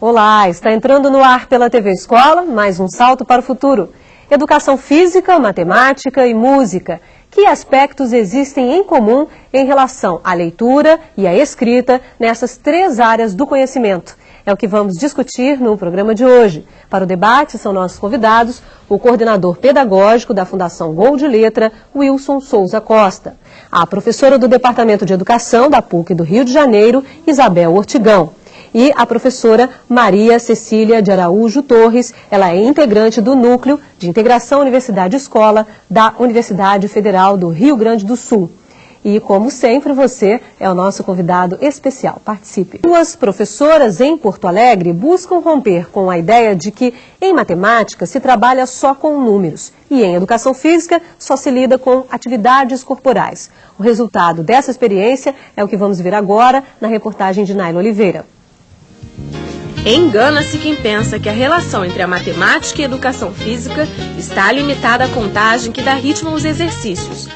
Olá, está entrando no ar pela TV Escola, mais um salto para o futuro. Educação física, matemática e música. Que aspectos existem em comum em relação à leitura e à escrita nessas três áreas do conhecimento? É o que vamos discutir no programa de hoje. Para o debate são nossos convidados o coordenador pedagógico da Fundação Gol de Letra, Wilson Souza Costa, a professora do Departamento de Educação da PUC do Rio de Janeiro, Isabel Ortigão, e a professora Maria Cecília de Araújo Torres. Ela é integrante do Núcleo de Integração Universidade-Escola da Universidade Federal do Rio Grande do Sul. E, como sempre, você é o nosso convidado especial. Participe. Duas professoras em Porto Alegre buscam romper com a ideia de que em matemática se trabalha só com números e em educação física só se lida com atividades corporais. O resultado dessa experiência é o que vamos ver agora na reportagem de Naila Oliveira. Engana-se quem pensa que a relação entre a matemática e a educação física está limitada à contagem que dá ritmo aos exercícios.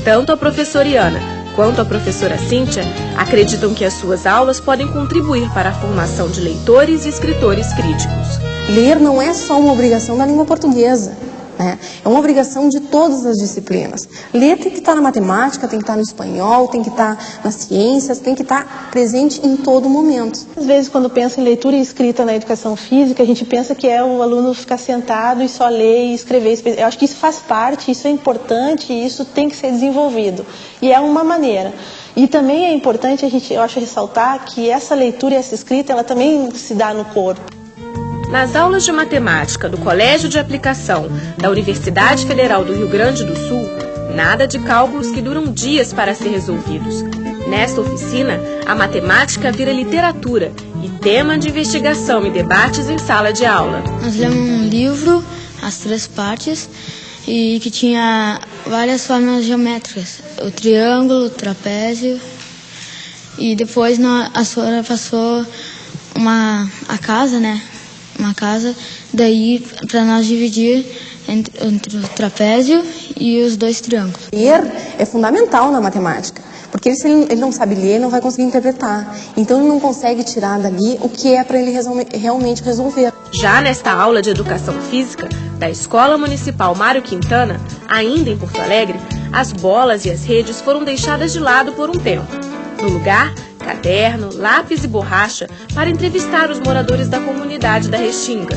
Tanto a professora Iana quanto a professora Cíntia acreditam que as suas aulas podem contribuir para a formação de leitores e escritores críticos. Ler não é só uma obrigação da língua portuguesa, né? É uma obrigação de todas as disciplinas. Ler tem que estar na matemática, tem que estar no espanhol, tem que estar nas ciências, tem que estar presente em todo momento. Às vezes, quando pensa em leitura e escrita na educação física, a gente pensa que é o aluno ficar sentado e só ler e escrever. Eu acho que isso faz parte, isso é importante e isso tem que ser desenvolvido. E é uma maneira. E também é importante, eu acho, ressaltar que essa leitura e essa escrita, ela também se dá no corpo. Nas aulas de matemática do Colégio de Aplicação da Universidade Federal do Rio Grande do Sul, nada de cálculos que duram dias para ser resolvidos. Nesta oficina, a matemática vira literatura e tema de investigação e debates em sala de aula. Nós lemos um livro, as três partes, e que tinha várias formas geométricas. O triângulo, o trapézio, e depois a senhora passou a casa, né? Uma casa, daí para nós dividir entre o trapézio e os dois triângulos. Ler é fundamental na matemática, porque se ele não sabe ler, ele não vai conseguir interpretar. Então ele não consegue tirar dali o que é para ele realmente resolver. Já nesta aula de educação física da Escola Municipal Mário Quintana, ainda em Porto Alegre, as bolas e as redes foram deixadas de lado por um tempo. No lugar, caderno, lápis e borracha para entrevistar os moradores da comunidade da Restinga.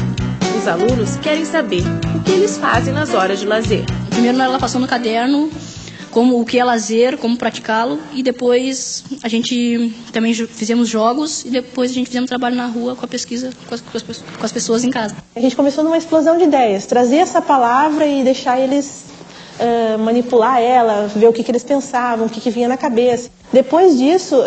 Os alunos querem saber o que eles fazem nas horas de lazer. Primeiro ela passou no caderno o que é lazer, como praticá-lo, e depois a gente também fizemos jogos e depois a gente fizemos trabalho na rua com a pesquisa com as pessoas em casa. A gente começou numa explosão de ideias, trazer essa palavra e deixar eles manipular ela, ver o que eles pensavam, o que vinha na cabeça. Depois disso,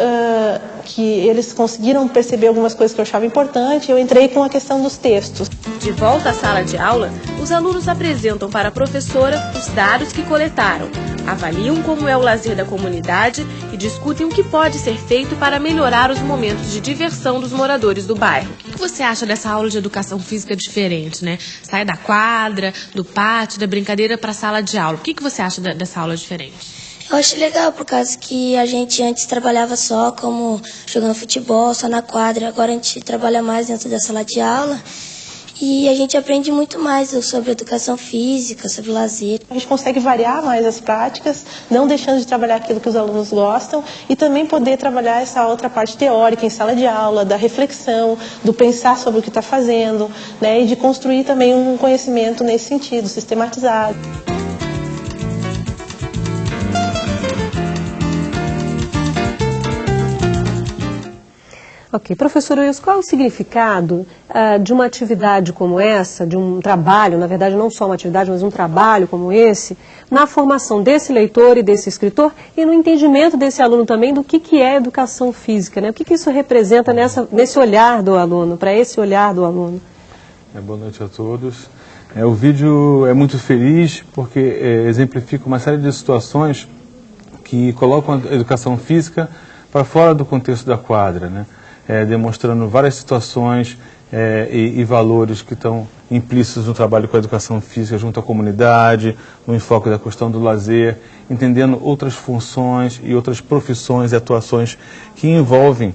que eles conseguiram perceber algumas coisas que eu achava importante, eu entrei com a questão dos textos. De volta à sala de aula, os alunos apresentam para a professora os dados que coletaram, avaliam como é o lazer da comunidade e discutem o que pode ser feito para melhorar os momentos de diversão dos moradores do bairro. O que você acha dessa aula de educação física diferente, né? Sai da quadra, do pátio, da brincadeira para a sala de aula. O que você acha dessa aula diferente? Eu acho legal, por causa que a gente antes trabalhava só como jogando futebol, só na quadra. Agora a gente trabalha mais dentro da sala de aula e a gente aprende muito mais sobre educação física, sobre lazer. A gente consegue variar mais as práticas, não deixando de trabalhar aquilo que os alunos gostam e também poder trabalhar essa outra parte teórica em sala de aula, da reflexão, do pensar sobre o que está fazendo, né, e de construir também um conhecimento nesse sentido, sistematizado. Ok, professor Wilson, qual é o significado de uma atividade como essa, de um trabalho, na verdade não só uma atividade, mas um trabalho como esse, na formação desse leitor e desse escritor e no entendimento desse aluno também do que é educação física, né? O que isso representa nesse olhar do aluno, para esse olhar do aluno? Boa noite a todos. O vídeo é muito feliz porque exemplifica uma série de situações que colocam a educação física para fora do contexto da quadra, né? Demonstrando várias situações e valores que estão implícitos no trabalho com a educação física junto à comunidade, no enfoque da questão do lazer, entendendo outras funções e outras profissões e atuações que envolvem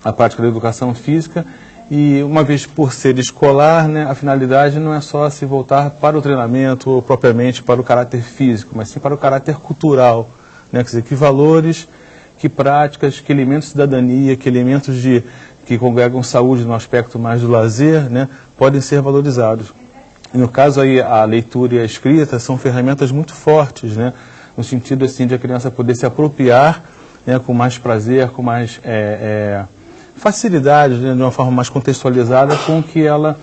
a prática da educação física E uma vez por ser escolar, né, a finalidade não é só se voltar para o treinamento ou propriamente para o caráter físico, mas sim para o caráter cultural, né, quer dizer, que valores, que práticas, que elementos de cidadania, que elementos que congregam saúde no aspecto mais do lazer, né, podem ser valorizados. E no caso aí, a leitura e a escrita são ferramentas muito fortes, né, no sentido assim, de a criança poder se apropriar, né, com mais prazer, com mais facilidade, né, de uma forma mais contextualizada com o que ela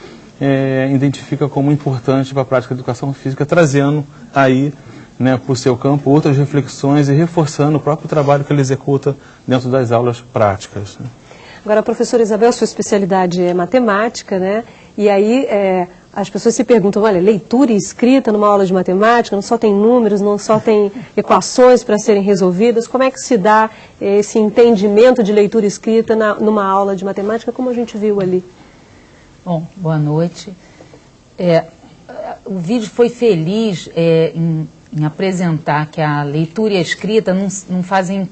identifica como importante para a prática da educação física, trazendo aí, né, para o seu campo outras reflexões e reforçando o próprio trabalho que ele executa dentro das aulas práticas, né. Agora, professora Isabel, sua especialidade é matemática, né? E aí as pessoas se perguntam, olha, leitura e escrita numa aula de matemática, não só tem números, não só tem equações para serem resolvidas, como é que se dá esse entendimento de leitura e escrita numa aula de matemática, como a gente viu ali? Bom, boa noite. O vídeo foi feliz em apresentar que a leitura e a escrita não fazem,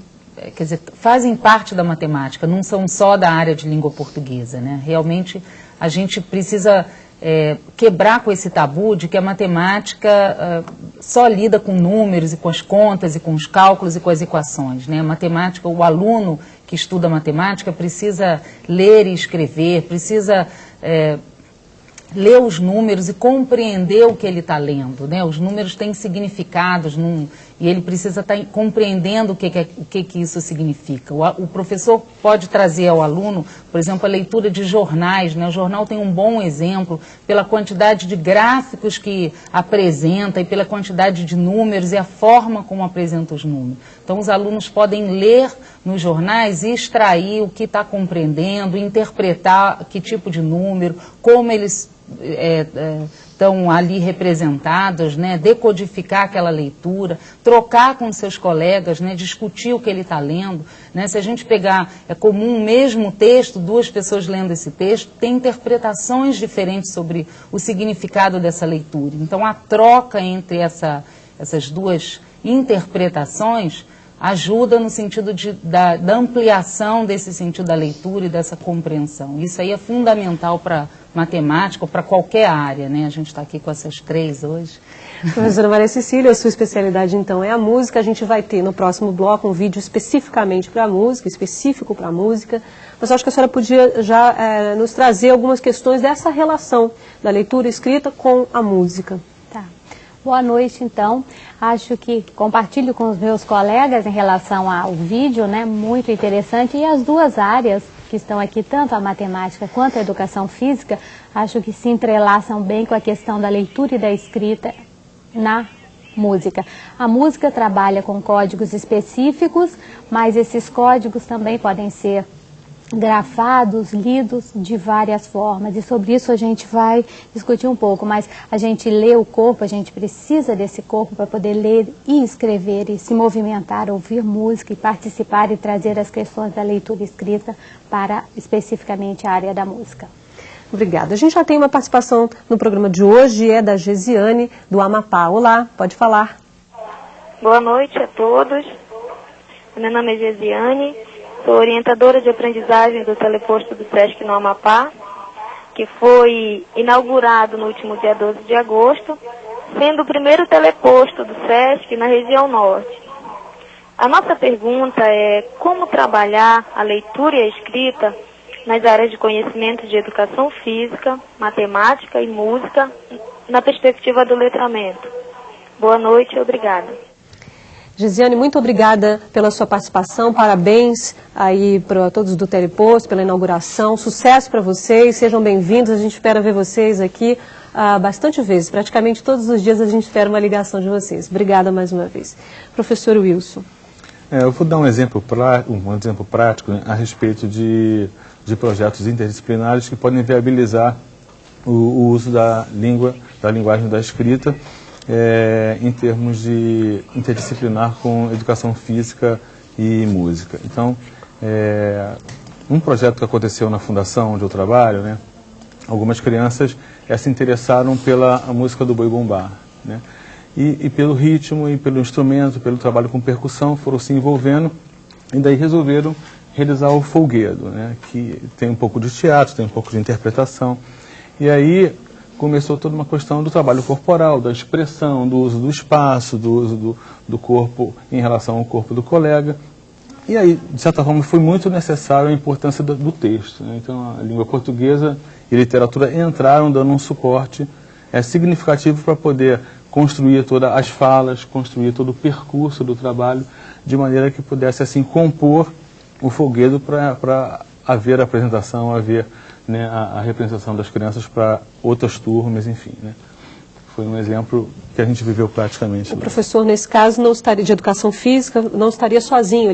quer dizer, fazem parte da matemática, não são só da área de língua portuguesa, né? Realmente a gente precisa quebrar com esse tabu de que a matemática só lida com números e com as contas e com os cálculos e com as equações, né? A matemática, o aluno que estuda matemática precisa ler e escrever, precisa ler os números e compreender o que ele está lendo, né? Os números têm significados e ele precisa estar compreendendo o que isso significa. O professor pode trazer ao aluno, por exemplo, a leitura de jornais, né? O jornal tem um bom exemplo pela quantidade de gráficos que apresenta e pela quantidade de números e a forma como apresenta os números. Então, os alunos podem ler nos jornais e extrair o que está compreendendo, interpretar que tipo de número, como eles estão ali representados, né, decodificar aquela leitura, trocar com seus colegas, né, discutir o que ele está lendo, né. Se a gente pegar, é comum o mesmo texto, duas pessoas lendo esse texto, tem interpretações diferentes sobre o significado dessa leitura. Então, a troca entre essas duas interpretações ajuda no sentido da ampliação desse sentido da leitura e dessa compreensão. Isso aí é fundamental para matemática ou para qualquer área, né? A gente está aqui com essas três hoje. Professora Maria Cecília, a sua especialidade então é a música. A gente vai ter no próximo bloco um vídeo especificamente para a música, específico para a música. Mas eu acho que a senhora podia já nos trazer algumas questões dessa relação da leitura escrita com a música. Tá. Boa noite, então. Acho que compartilho com os meus colegas em relação ao vídeo, né? Muito interessante. E as duas áreas que estão aqui, tanto a matemática quanto a educação física, acho que se entrelaçam bem com a questão da leitura e da escrita na música. A música trabalha com códigos específicos, mas esses códigos também podem ser grafados, lidos de várias formas, e sobre isso a gente vai discutir um pouco, mas a gente lê o corpo, a gente precisa desse corpo para poder ler e escrever e se movimentar, ouvir música e participar e trazer as questões da leitura e escrita para especificamente a área da música. Obrigada. A gente já tem uma participação no programa de hoje, é da Gesiane, do Amapá. Olá, pode falar. Boa noite a todos. Meu nome é Gesiane. Sou orientadora de aprendizagem do teleposto do SESC no Amapá, que foi inaugurado no último dia 12 de agosto, sendo o primeiro teleposto do SESC na região norte. A nossa pergunta é como trabalhar a leitura e a escrita nas áreas de conhecimento de educação física, matemática e música, na perspectiva do letramento. Boa noite e obrigada. Gesiane, muito obrigada pela sua participação, parabéns aí para todos do Teleposto, pela inauguração, sucesso para vocês, sejam bem-vindos, a gente espera ver vocês aqui bastante vezes, praticamente todos os dias a gente espera uma ligação de vocês. Obrigada mais uma vez. Professor Wilson. Eu vou dar um exemplo prático, né, a respeito de projetos interdisciplinares que podem viabilizar o uso da linguagem da escrita, em termos de interdisciplinar com educação física e música. Então, um projeto que aconteceu na fundação onde eu trabalho, né, algumas crianças se interessaram pela música do Boi Bumbá, né, e pelo ritmo, e pelo instrumento, pelo trabalho com percussão, foram se envolvendo e daí resolveram realizar o folguedo, né, que tem um pouco de teatro, tem um pouco de interpretação. E aí começou toda uma questão do trabalho corporal, da expressão, do uso do espaço, do uso do corpo em relação ao corpo do colega. E aí, de certa forma, foi muito necessário a importância do texto, né? Então, a língua portuguesa e literatura entraram dando um suporte significativo para poder construir todas as falas, construir todo o percurso do trabalho, de maneira que pudesse, assim, compor o folguedo para haver a apresentação, haver, né, a representação das crianças para outras turmas, enfim, né? Foi um exemplo que a gente viveu praticamente. O professor, nesse caso, não estaria de educação física, não estaria sozinho.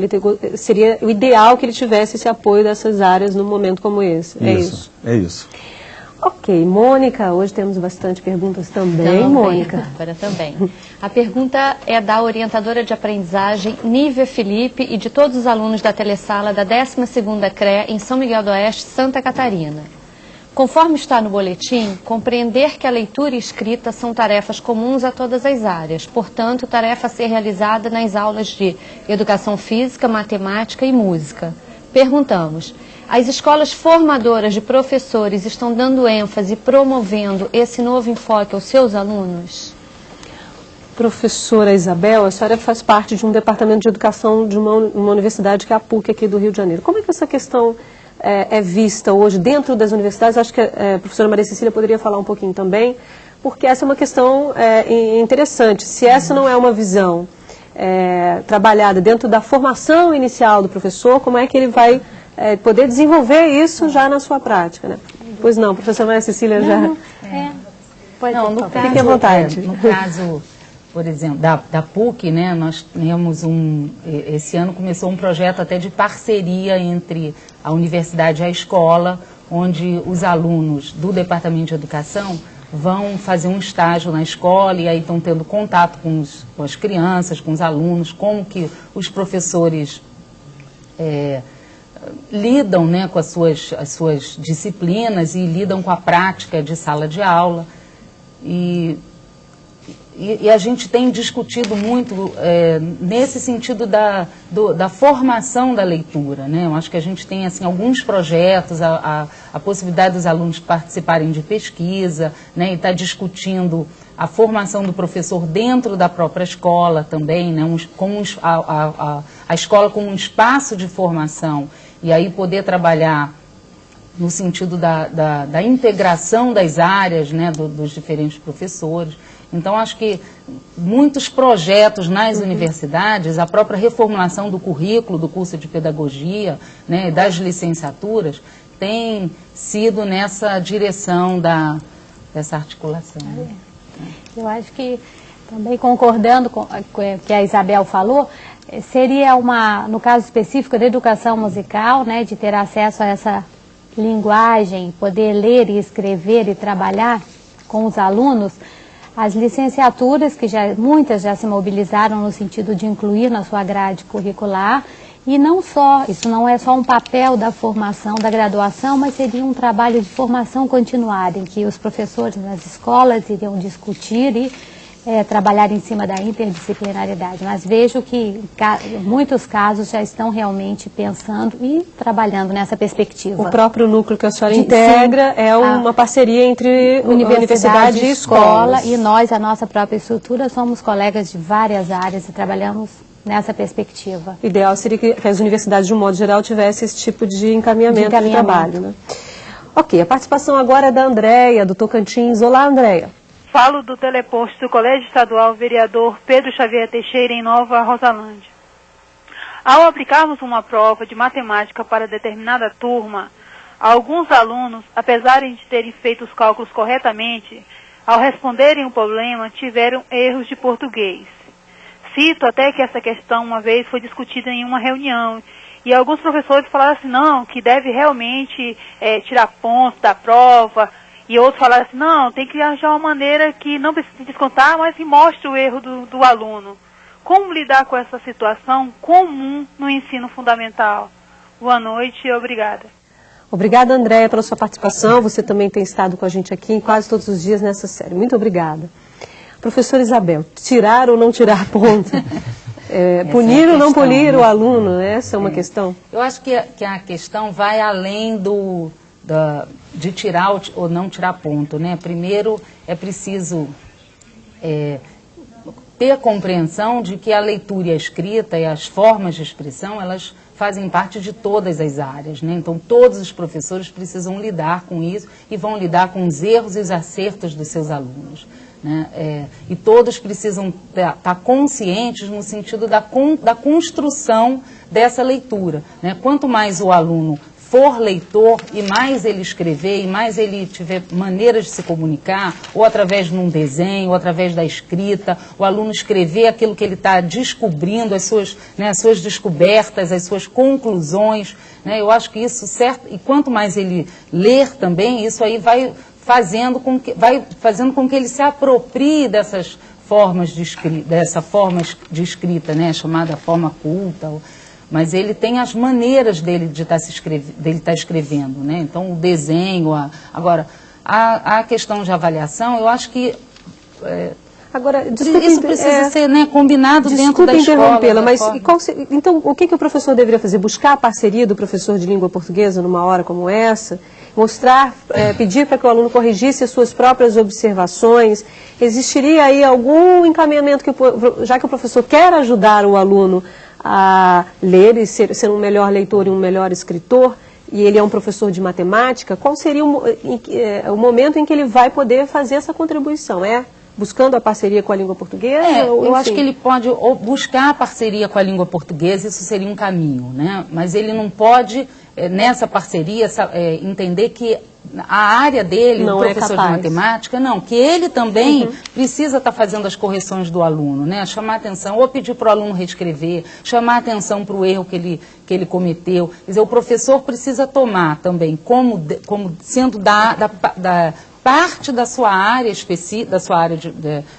Seria o ideal que ele tivesse esse apoio dessas áreas num momento como esse. É isso? É isso. Ok, Mônica, hoje temos bastante perguntas também, Mônica. Também. A pergunta é da orientadora de aprendizagem, Nívia Felipe, e de todos os alunos da telesala da 12ª CRE em São Miguel do Oeste, Santa Catarina. Conforme está no boletim, compreender que a leitura e escrita são tarefas comuns a todas as áreas, portanto, tarefa a ser realizada nas aulas de educação física, matemática e música. Perguntamos, as escolas formadoras de professores estão dando ênfase e promovendo esse novo enfoque aos seus alunos? Professora Isabel, a senhora faz parte de um departamento de educação de uma universidade que é a PUC aqui do Rio de Janeiro. Como é que essa questão é vista hoje dentro das universidades? Acho que a professora Maria Cecília poderia falar um pouquinho também, porque essa é uma questão interessante. Se essa não é uma visão trabalhada dentro da formação inicial do professor, como é que ele vai poder desenvolver isso já na sua prática, né? Pois não, professora Maria Cecília já... Fique à vontade. No caso, por exemplo, da PUC, né, nós temos esse ano começou um projeto até de parceria entre a universidade e a escola, onde os alunos do Departamento de Educação vão fazer um estágio na escola e aí estão tendo contato com as crianças, com os alunos, como que os professores lidam, né, com as suas disciplinas e lidam com a prática de sala de aula. E a gente tem discutido muito nesse sentido da formação da leitura, né? Eu acho que a gente tem assim, alguns projetos, a possibilidade dos alunos participarem de pesquisa, né? E está discutindo a formação do professor dentro da própria escola também, né? A escola como um espaço de formação, e aí poder trabalhar no sentido da integração das áreas, né? Dos diferentes professores. Então, acho que muitos projetos nas universidades, a própria reformulação do currículo, do curso de pedagogia, né, das licenciaturas, tem sido nessa direção dessa articulação. Eu acho que, também concordando com o que a Isabel falou, seria no caso específico da educação musical, né, de ter acesso a essa linguagem, poder ler e escrever e trabalhar com os alunos. As licenciaturas, que muitas já se mobilizaram no sentido de incluir na sua grade curricular, e não só, isso não é só um papel da formação, da graduação, mas seria um trabalho de formação continuada, em que os professores nas escolas iriam discutir e trabalhar em cima da interdisciplinaridade. Mas vejo que muitos casos já estão realmente pensando e trabalhando nessa perspectiva. O próprio núcleo que a senhora integra é uma parceria entre universidade e escola. E nós, a nossa própria estrutura, somos colegas de várias áreas e trabalhamos nessa perspectiva. O ideal seria que as universidades, de um modo geral, tivessem esse tipo de encaminhamento de trabalho, né? Ok, a participação agora é da Andréia, do Tocantins. Olá, Andréia. Falo do teleposto do Colégio Estadual Vereador Pedro Xavier Teixeira, em Nova Rosalândia. Ao aplicarmos uma prova de matemática para determinada turma, alguns alunos, apesar de terem feito os cálculos corretamente, ao responderem o problema, tiveram erros de português. Cito até que essa questão uma vez foi discutida em uma reunião, e alguns professores falaram assim, não, que deve realmente tirar pontos da prova. E outros falaram assim, não, tem que arranjar uma maneira que não precise descontar, mas que mostre o erro do aluno. Como lidar com essa situação comum no ensino fundamental? Boa noite e obrigada. Obrigada, Andréia, pela sua participação. Você também tem estado com a gente aqui em quase todos os dias nessa série. Muito obrigada. Professora Isabel, tirar ou não tirar ponto? punir ou não punir o aluno, né? Essa é uma questão. Eu acho que a questão vai além de tirar ou não tirar ponto, né? Primeiro é preciso ter a compreensão de que a leitura e a escrita e as formas de expressão, elas fazem parte de todas as áreas, né? Então todos os professores precisam lidar com isso e vão lidar com os erros e os acertos dos seus alunos, né? E todos precisam estar conscientes no sentido da construção dessa leitura, né? Quanto mais o aluno for leitor e mais ele escrever e mais ele tiver maneiras de se comunicar, ou através de um desenho, ou através da escrita, o aluno escrever aquilo que ele está descobrindo, as suas descobertas, as suas conclusões, né? Eu acho que isso certo, e quanto mais ele ler também, isso aí vai fazendo com que ele se aproprie dessas formas de escrita, né? Chamada forma culta. Mas ele tem as maneiras dele de estar escrevendo, né? Então o desenho, agora a questão de avaliação, eu acho que agora, isso precisa ser, né, combinado dentro da escola. Interrompê-la, mas então o que o professor deveria fazer? Buscar a parceria do professor de língua portuguesa numa hora como essa? Mostrar, pedir para que o aluno corrigisse as suas próprias observações? Existiria aí algum encaminhamento, já que o professor quer ajudar o aluno a ler e ser um melhor leitor e um melhor escritor, e ele é um professor de matemática, qual seria o momento em que ele vai poder fazer essa contribuição? Buscando a parceria com a língua portuguesa? Eu acho que ele pode buscar a parceria com a língua portuguesa, isso seria um caminho, né? Mas ele não pode, nessa parceria, entender que a área dele, o professor de matemática, que ele também precisa estar fazendo as correções do aluno, né? Chamar atenção, ou pedir para o aluno reescrever, chamar atenção para o erro que ele cometeu. Quer dizer, o professor precisa tomar também, como sendo da parte da sua área específica, da sua área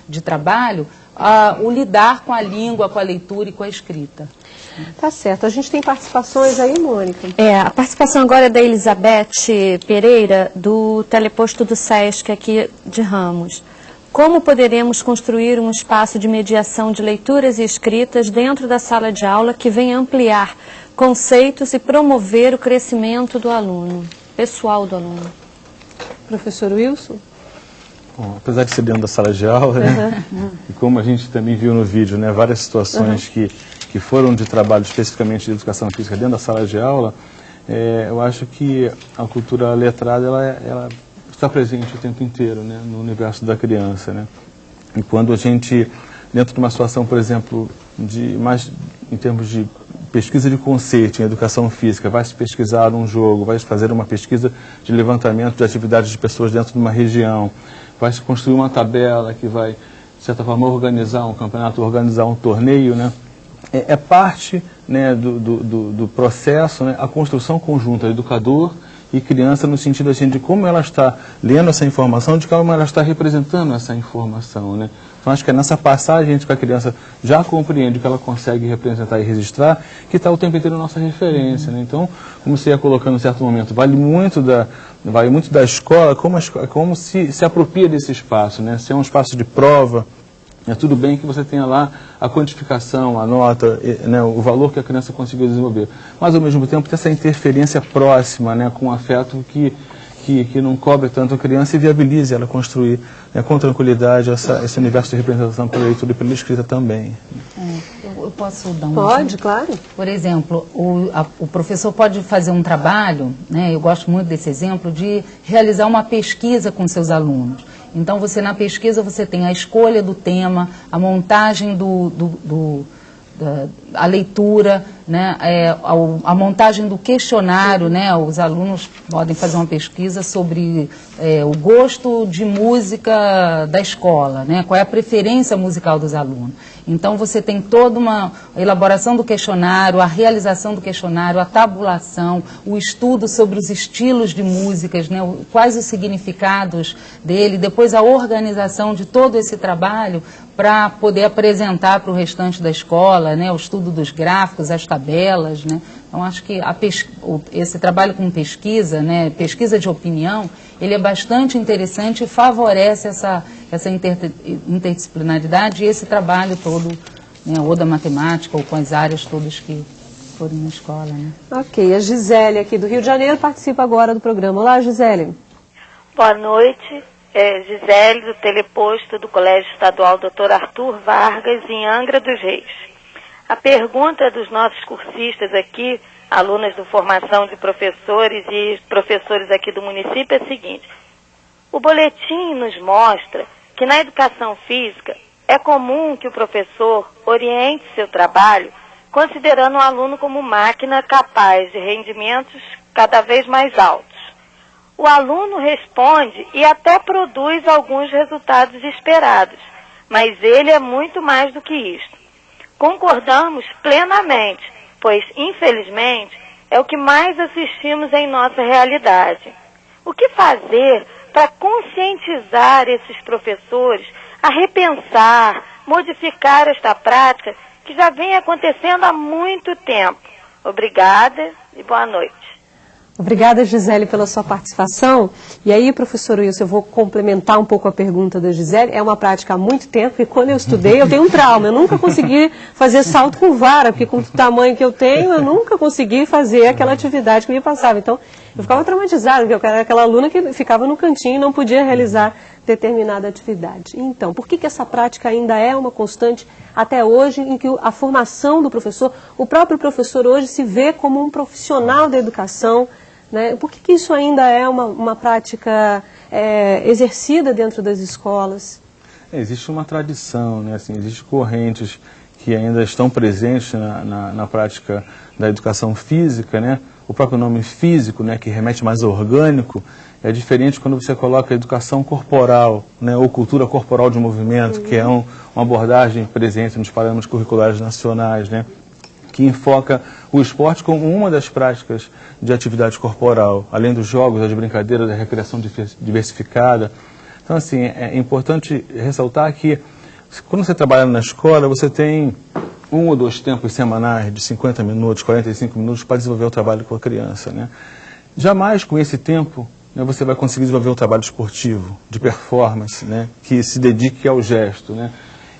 de trabalho, o lidar com a língua, com a leitura e com a escrita. Tá certo. A gente tem participações aí, Mônica? A participação agora é da Elizabeth Pereira, do teleposto do SESC aqui de Ramos. Como poderemos construir um espaço de mediação de leituras e escritas dentro da sala de aula que venha ampliar conceitos e promover o crescimento do aluno, pessoal do aluno? Professor Wilson? Bom, apesar de ser dentro da sala de aula, né, e como a gente também viu no vídeo, né, várias situações que foram de trabalho especificamente de educação física dentro da sala de aula, eu acho que a cultura letrada ela está presente o tempo inteiro, né, no universo da criança, né? E quando a gente, dentro de uma situação, por exemplo, mais em termos de pesquisa de conceito em educação física, vai se pesquisar um jogo, vai se fazer uma pesquisa de levantamento de atividades de pessoas dentro de uma região, vai se construir uma tabela que vai, de certa forma, organizar um campeonato, organizar um torneio, né? É parte, né, do processo, né, a construção conjunta educador e criança, no sentido assim, de como ela está lendo essa informação, de como ela está representando essa informação, né? Então acho que é nessa passagem que a criança já compreende que ela consegue representar e registrar, que está o tempo inteiro a nossa referência, né? Então, como você ia colocando em certo momento, vale muito da escola, como se apropria desse espaço, né? Se é um espaço de prova, é tudo bem que você tenha lá a quantificação, a nota, né, o valor que a criança conseguiu desenvolver. Mas, ao mesmo tempo, tem essa interferência próxima, né, com um afeto que não cobre tanto a criança e viabilize ela construir, né, com tranquilidade esse universo de representação pela leitura e pela escrita também. Eu posso dar um Pode, exemplo? claro. Por exemplo, o professor pode fazer um trabalho, né, eu gosto muito desse exemplo, de realizar uma pesquisa com seus alunos. Então, na pesquisa, você tem a escolha do tema, a montagem a leitura, né, a montagem do questionário, né, os alunos podem fazer uma pesquisa sobre o gosto de música da escola, né, qual é a preferência musical dos alunos. Então você tem toda uma elaboração do questionário, a realização do questionário, a tabulação, o estudo sobre os estilos de músicas, né, quais os significados dele, depois a organização de todo esse trabalho para poder apresentar para o restante da escola, né, o estudo dos gráficos, as tabelas, né. Então acho que esse trabalho com pesquisa, né, pesquisa de opinião, ele é bastante interessante e favorece essa interdisciplinaridade e esse trabalho todo né, ou da matemática, ou com as áreas todas que foram na escola, né? Ok, a Gisele aqui do Rio de Janeiro participa agora do programa. Olá, Gisele. Boa noite, Gisele do Teleposto do Colégio Estadual Dr. Arthur Vargas, em Angra dos Reis. A pergunta dos nossos cursistas aqui, alunas do Formação de Professores e professores aqui do município, é a seguinte: o boletim nos mostra que na educação física é comum que o professor oriente seu trabalho considerando o aluno como máquina capaz de rendimentos cada vez mais altos. O aluno responde e até produz alguns resultados esperados, mas ele é muito mais do que isto. Concordamos plenamente, pois, infelizmente, é o que mais assistimos em nossa realidade. O que fazer para conscientizar esses professores a repensar, modificar esta prática que já vem acontecendo há muito tempo? Obrigada e boa noite. Obrigada, Gisele, pela sua participação. E aí, professor Wilson, eu vou complementar um pouco a pergunta da Gisele. É uma prática há muito tempo e quando eu estudei eu tenho um trauma. Eu nunca consegui fazer salto com vara, porque com o tamanho que eu tenho, eu nunca consegui fazer aquela atividade que me passava. Então, eu ficava traumatizada, porque eu era aquela aluna que ficava no cantinho e não podia realizar determinada atividade. Então, por que essa prática ainda é uma constante até hoje, em que a formação do professor, o próprio professor hoje se vê como um profissional da educação, né? Por que isso ainda é uma prática exercida dentro das escolas? Existe uma tradição, né? Assim, existem correntes que ainda estão presentes na prática da educação física, né? O próprio nome físico, né, que remete mais orgânico, é diferente quando você coloca educação corporal, né, ou cultura corporal de movimento, que é uma abordagem presente nos parâmetros curriculares nacionais, né, que enfoca o esporte como uma das práticas de atividade corporal, além dos jogos, das brincadeiras, da recreação diversificada. Então, assim, é importante ressaltar que quando você trabalha na escola, você tem 1 ou 2 tempos semanais de 50 minutos, 45 minutos para desenvolver o trabalho com a criança, né? Jamais com esse tempo, né, você vai conseguir desenvolver um trabalho esportivo, de performance, né, que se dedique ao gesto, né?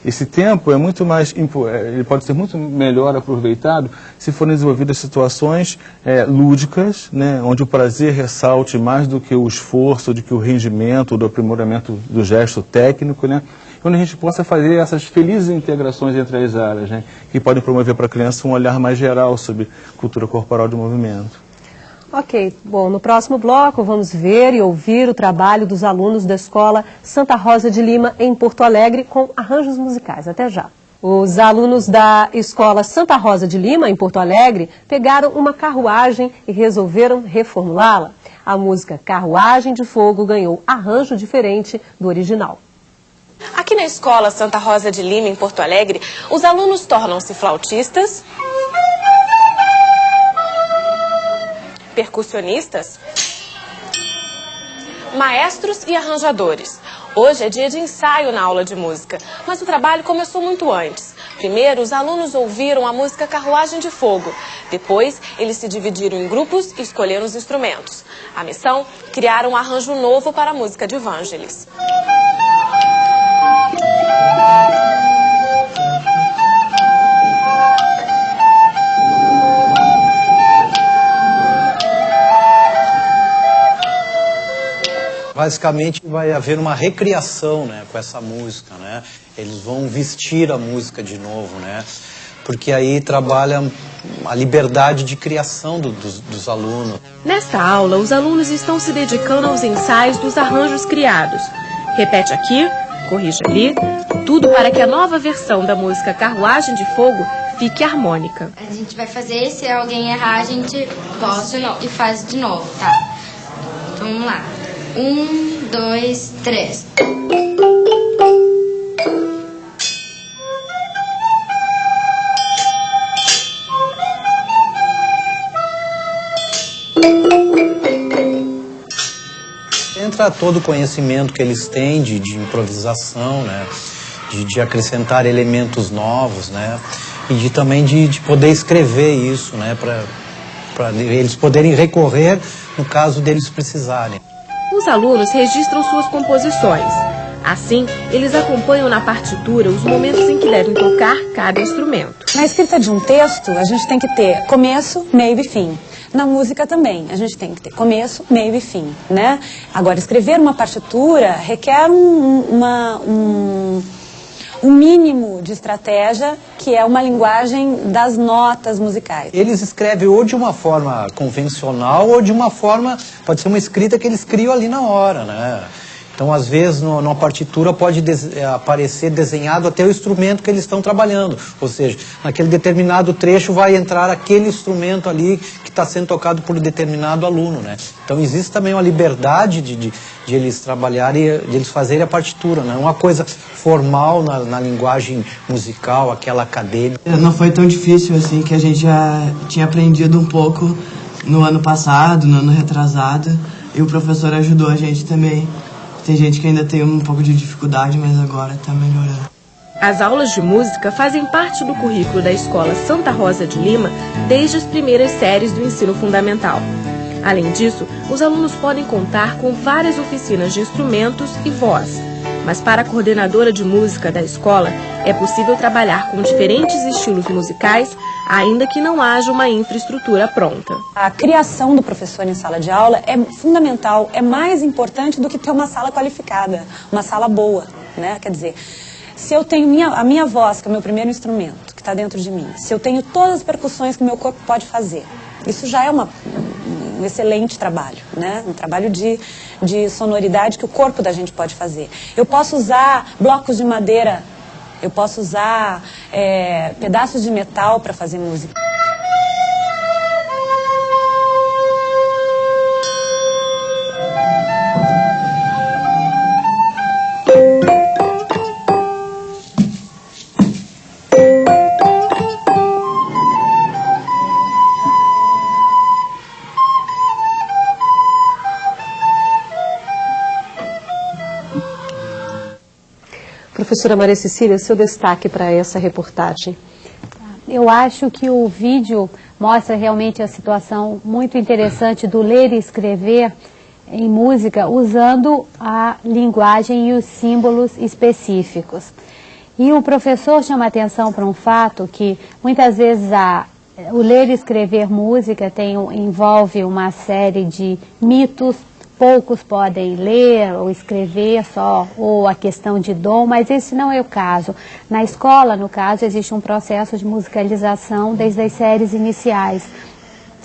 Esse tempo é muito mais, ele pode ser muito melhor aproveitado se forem desenvolvidas situações lúdicas, né, onde o prazer ressalte mais do que o esforço, do que o rendimento, do aprimoramento do gesto técnico, né? Onde a gente possa fazer essas felizes integrações entre as áreas, né, que podem promover para a criança um olhar mais geral sobre cultura corporal de movimento. Ok, bom, no próximo bloco vamos ver e ouvir o trabalho dos alunos da Escola Santa Rosa de Lima, em Porto Alegre, com arranjos musicais. Até já. Os alunos da Escola Santa Rosa de Lima, em Porto Alegre, pegaram uma carruagem e resolveram reformulá-la. A música Carruagem de Fogo ganhou arranjo diferente do original. Aqui na Escola Santa Rosa de Lima, em Porto Alegre, os alunos tornam-se flautistas, percussionistas, maestros e arranjadores. Hoje é dia de ensaio na aula de música, mas o trabalho começou muito antes. Primeiro, os alunos ouviram a música Carruagem de Fogo. Depois, eles se dividiram em grupos e escolheram os instrumentos. A missão? Criar um arranjo novo para a música de Vangelis. Basicamente vai haver uma recriação, né, com essa música, né? Eles vão vestir a música de novo, né? Porque aí trabalha a liberdade de criação dos alunos. Nesta aula, os alunos estão se dedicando aos ensaios dos arranjos criados. Repete aqui, corrige ali, tudo para que a nova versão da música Carruagem de Fogo fique harmônica. A gente vai fazer, se alguém errar, a gente volta e faz de novo, tá? Então vamos lá. 1, 2, 3. Entra todo o conhecimento que eles têm de improvisação, né? De acrescentar elementos novos, né? E também de poder escrever isso, né? Para eles poderem recorrer no caso deles precisarem. Os alunos registram suas composições. Assim, eles acompanham na partitura os momentos em que devem tocar cada instrumento. Na escrita de um texto, a gente tem que ter começo, meio e fim. Na música também, a gente tem que ter começo, meio e fim, né? Agora, escrever uma partitura requer um mínimo de estratégia, que é uma linguagem das notas musicais. Eles escrevem ou de uma forma convencional ou de uma forma, pode ser uma escrita que eles criam ali na hora, né? Então, às vezes, numa partitura pode aparecer desenhado até o instrumento que eles estão trabalhando. Ou seja, naquele determinado trecho vai entrar aquele instrumento ali que está sendo tocado por determinado aluno, né? Então, existe também uma liberdade de eles trabalharem, de eles fazerem a partitura, né? Uma coisa formal na linguagem musical, aquela acadêmica. Não foi tão difícil assim, que a gente já tinha aprendido um pouco no ano passado, no ano retrasado, e o professor ajudou a gente também. Tem gente que ainda tem um pouco de dificuldade, mas agora está melhorando. As aulas de música fazem parte do currículo da Escola Santa Rosa de Lima desde as primeiras séries do ensino fundamental. Além disso, os alunos podem contar com várias oficinas de instrumentos e voz. Mas para a coordenadora de música da escola, é possível trabalhar com diferentes estilos musicais, ainda que não haja uma infraestrutura pronta. A criação do professor em sala de aula é fundamental, é mais importante do que ter uma sala qualificada, uma sala boa, né? Quer dizer, se eu tenho a minha voz, que é o meu primeiro instrumento, que está dentro de mim, se eu tenho todas as percussões que o meu corpo pode fazer, isso já é um excelente trabalho, né? Um trabalho de sonoridade que o corpo da gente pode fazer. Eu posso usar blocos de madeira, eu posso usar pedaços de metal para fazer música. Professora Maria Cecília, seu destaque para essa reportagem? Eu acho que o vídeo mostra realmente a situação muito interessante do ler e escrever em música usando a linguagem e os símbolos específicos. E o professor chama atenção para um fato que muitas vezes o ler e escrever música envolve uma série de mitos. Poucos podem ler ou escrever só, ou a questão de dom, mas esse não é o caso. Na escola, no caso, existe um processo de musicalização desde as séries iniciais.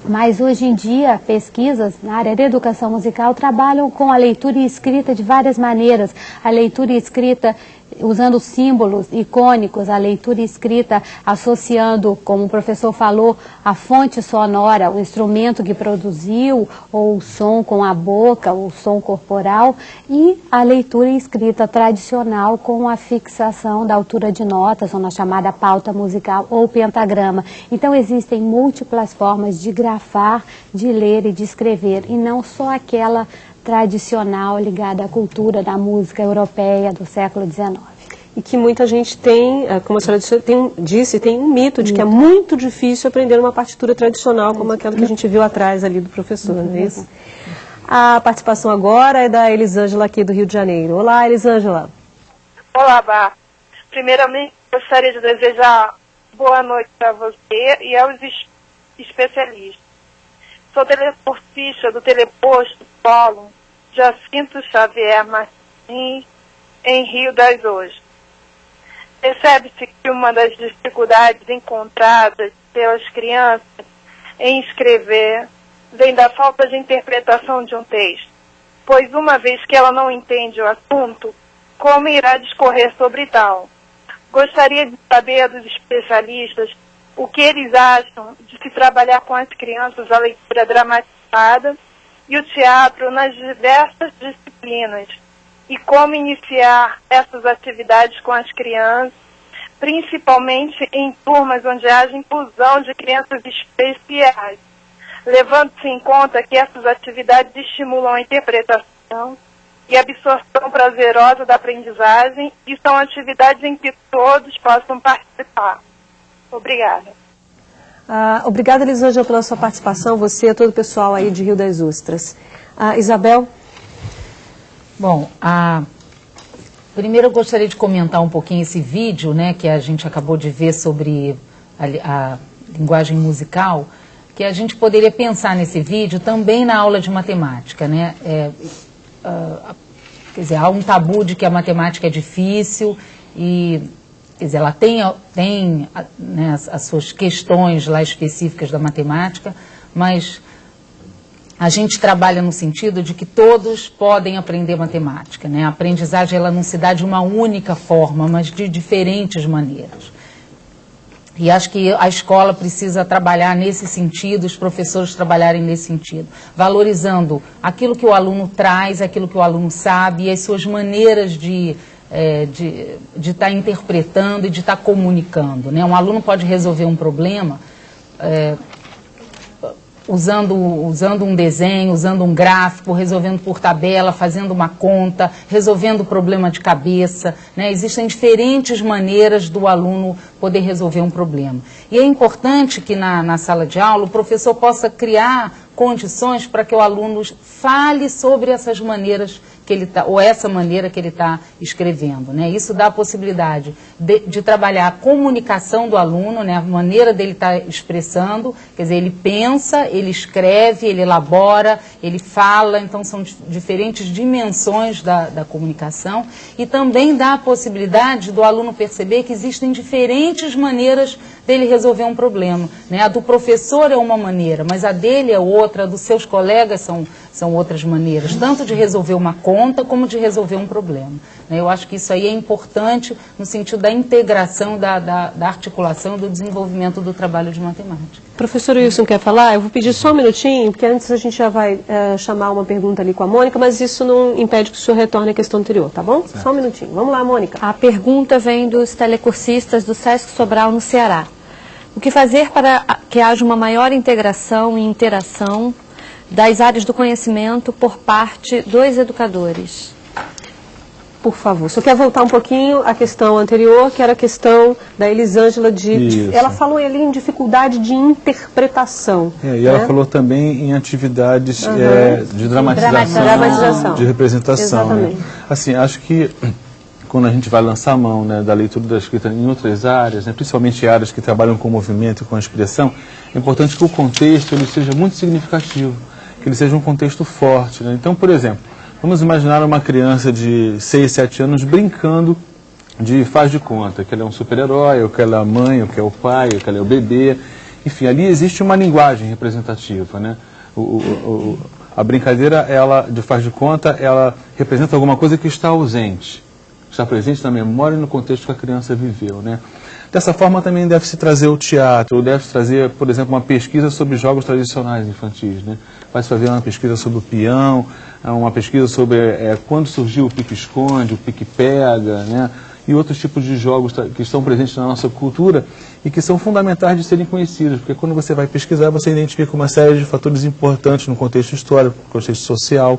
Mas hoje em dia, pesquisas na área da educação musical trabalham com a leitura e escrita de várias maneiras. A leitura e escrita usando símbolos icônicos, a leitura escrita associando, como o professor falou, a fonte sonora, o instrumento que produziu, ou o som com a boca, o som corporal, e a leitura escrita tradicional com a fixação da altura de notas, ou na chamada pauta musical, ou pentagrama. Então existem múltiplas formas de grafar, de ler e de escrever, e não só aquela tradicional ligada à cultura da música europeia do século XIX. E que muita gente tem, como a senhora disse, tem um mito de que é muito difícil aprender uma partitura tradicional como aquela que a gente viu atrás ali do professor, não é isso? A participação agora é da Elisângela aqui do Rio de Janeiro. Olá, Elisângela. Olá, Bá. Primeiramente, gostaria de desejar boa noite para você e aos especialistas. Sou teleportista do Teleposto Polo Jacinto Xavier Martins, em Rio das Ostras. Percebe-se que uma das dificuldades encontradas pelas crianças em escrever vem da falta de interpretação de um texto, pois uma vez que ela não entende o assunto, como irá discorrer sobre tal? Gostaria de saber dos especialistas o que eles acham de se trabalhar com as crianças a leitura dramatizada e o teatro nas diversas disciplinas, e como iniciar essas atividades com as crianças, principalmente em turmas onde haja inclusão de crianças especiais, levando-se em conta que essas atividades estimulam a interpretação e absorção prazerosa da aprendizagem e são atividades em que todos possam participar. Obrigada. Obrigada, Elisângela, pela sua participação, você e todo o pessoal aí de Rio das Ostras. Isabel? Bom, Primeiro eu gostaria de comentar um pouquinho esse vídeo, né, que a gente acabou de ver sobre a linguagem musical, que a gente poderia pensar nesse vídeo também na aula de matemática, né? Quer dizer, há um tabu de que a matemática é difícil e, quer dizer, ela tem né, as suas questões lá específicas da matemática, mas a gente trabalha no sentido de que todos podem aprender matemática, né? A aprendizagem ela não se dá de uma única forma, mas de diferentes maneiras. E acho que a escola precisa trabalhar nesse sentdo, os professores trabalharem nesse sentido, valorizando aquilo que o aluno traz, aquilo que o aluno sabe e as suas maneiras de estar interpretando e de estar comunicando, né? Um aluno pode resolver um problema usando um desenho, usando um gráfico, resolvendo por tabela, fazendo uma conta, resolvendo o problema de cabeça, né? Existem diferentes maneiras do aluno poder resolver um problema. E é importante que na sala de aula o professor possa criar condições para que o aluno fale sobre essas maneiras que ele tá, ou essa maneira que ele está escrevendo, né? Isso dá a possibilidade de trabalhar a comunicação do aluno, né? A maneira dele estar expressando, quer dizer, ele pensa, ele escreve, ele elabora, ele fala, então são diferentes dimensões da comunicação e também dá a possibilidade do aluno perceber que existem diferentes maneiras dele resolver um problema, né? A do professor é uma maneira, mas a dele é outra, a dos seus colegas são outras maneiras, tanto de resolver uma conta como de resolver um problema. Eu acho que isso aí é importante no sentido da integração, da articulação, do desenvolvimento do trabalho de matemática. Professor Wilson quer falar? Eu vou pedir só um minutinho, porque antes a gente já vai chamar uma pergunta ali com a Mônica, mas isso não impede que o senhor retorne à questão anterior, tá bom? Certo. Só um minutinho. Vamos lá, Mônica. A pergunta vem dos telecursistas do Sesc Sobral, no Ceará. O que fazer para que haja uma maior integração e interação das áreas do conhecimento por parte dos educadores? Por favor, só quer voltar um pouquinho à questão anterior, que era a questão da Elisângela ela falou ali em dificuldade de interpretação. E né? ela falou também em atividades de dramatização, de representação. Né? Assim, acho que quando a gente vai lançar a mão, né, da leitura da escrita em outras áreas, né, principalmente áreas que trabalham com movimento e com a expressão, é importante que o contexto ele seja muito significativo, que ele seja um contexto forte. Né? Então, por exemplo, vamos imaginar uma criança de 6, 7 anos brincando de faz de conta, que ela é um super-herói, ou que ela é a mãe, ou que é o pai, ou que ela é o bebê. Enfim, ali existe uma linguagem representativa. Né? A brincadeira de faz de conta, ela representa alguma coisa que está ausente, está presente na memória e no contexto que a criança viveu, né? Dessa forma também deve-se trazer o teatro, deve-se trazer, por exemplo, uma pesquisa sobre jogos tradicionais infantis, né? Vai-se fazer uma pesquisa sobre o peão, uma pesquisa sobre quando surgiu o pique-esconde, o pique-pega, né? E outros tipos de jogos que estão presentes na nossa cultura e que são fundamentais de serem conhecidos, porque quando você vai pesquisar, você identifica uma série de fatores importantes no contexto histórico, no contexto social.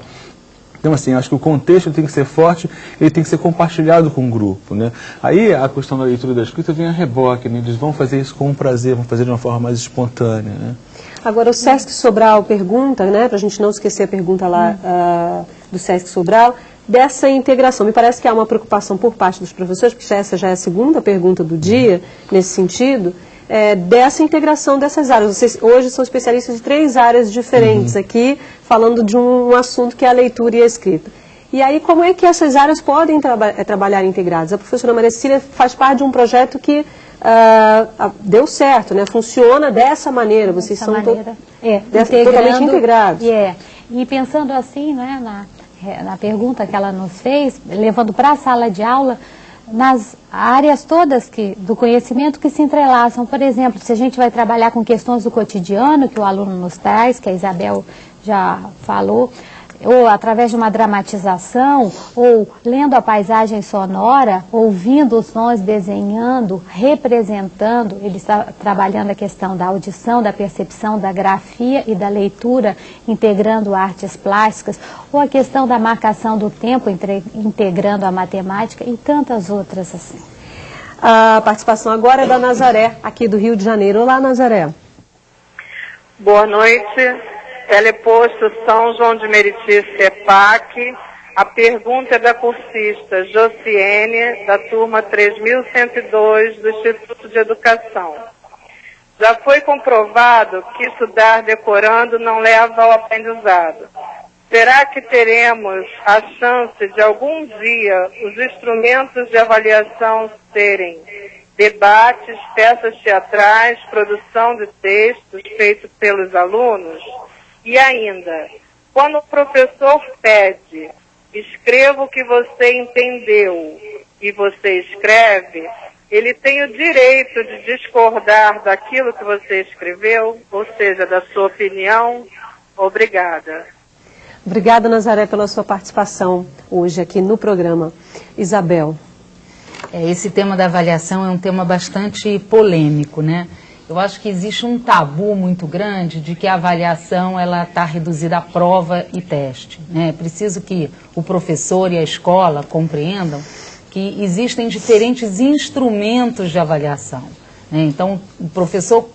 Então, assim, acho que o contexto tem que ser forte, ele tem que ser compartilhado com o grupo, né? Aí a questão da leitura da escrita vem a reboque, né? Eles vão fazer isso com prazer, vão fazer de uma forma mais espontânea, né? Agora, o Sesc Sobral pergunta, né, para a gente não esquecer a pergunta lá do Sesc Sobral, dessa integração. Me parece que há uma preocupação por parte dos professores, porque essa já é a segunda pergunta do dia, nesse sentido, dessa integração dessas áreas. Vocês hoje são especialistas de 3 áreas diferentes aqui, falando de um assunto que é a leitura e a escrita. E aí, como é que essas áreas podem trabalhar integradas? A professora Maria Cecília faz parte de um projeto que deu certo, né? Funciona dessa maneira. Vocês são totalmente integrados. E pensando assim, né, na pergunta que ela nos fez, levando para a sala de aula, nas áreas todas do conhecimento que se entrelaçam. Por exemplo, se a gente vai trabalhar com questões do cotidiano que o aluno nos traz, que a Isabel já falou, ou através de uma dramatização, ou lendo a paisagem sonora, ouvindo os sons, desenhando, representando, ele está trabalhando a questão da audição, da percepção, da grafia e da leitura, integrando artes plásticas, ou a questão da marcação do tempo, integrando a matemática e tantas outras assim. A participação agora é da Nazaré, aqui do Rio de Janeiro. Olá, Nazaré. Boa noite. Teleposto São João de Meriti, CEPAC, A pergunta é da cursista Josiene, da turma 3102 do Instituto de Educação. Já foi comprovado que estudar decorando não leva ao aprendizado. Será que teremos a chance de algum dia os instrumentos de avaliação serem debates, peças teatrais, produção de textos feitos pelos alunos? E ainda, quando o professor pede, escreva o que você entendeu e você escreve, ele tem o direito de discordar daquilo que você escreveu, ou seja, da sua opinião? Obrigada. Obrigada, Nazaré, pela sua participação hoje aqui no programa. Isabel. Esse tema da avaliação é um tema bastante polêmico, né? Eu acho que existe um tabu muito grande de que a avaliação ela está reduzida a prova e teste, né? É preciso que o professor e a escola compreendam que existem diferentes instrumentos de avaliação, né? Então, o professor,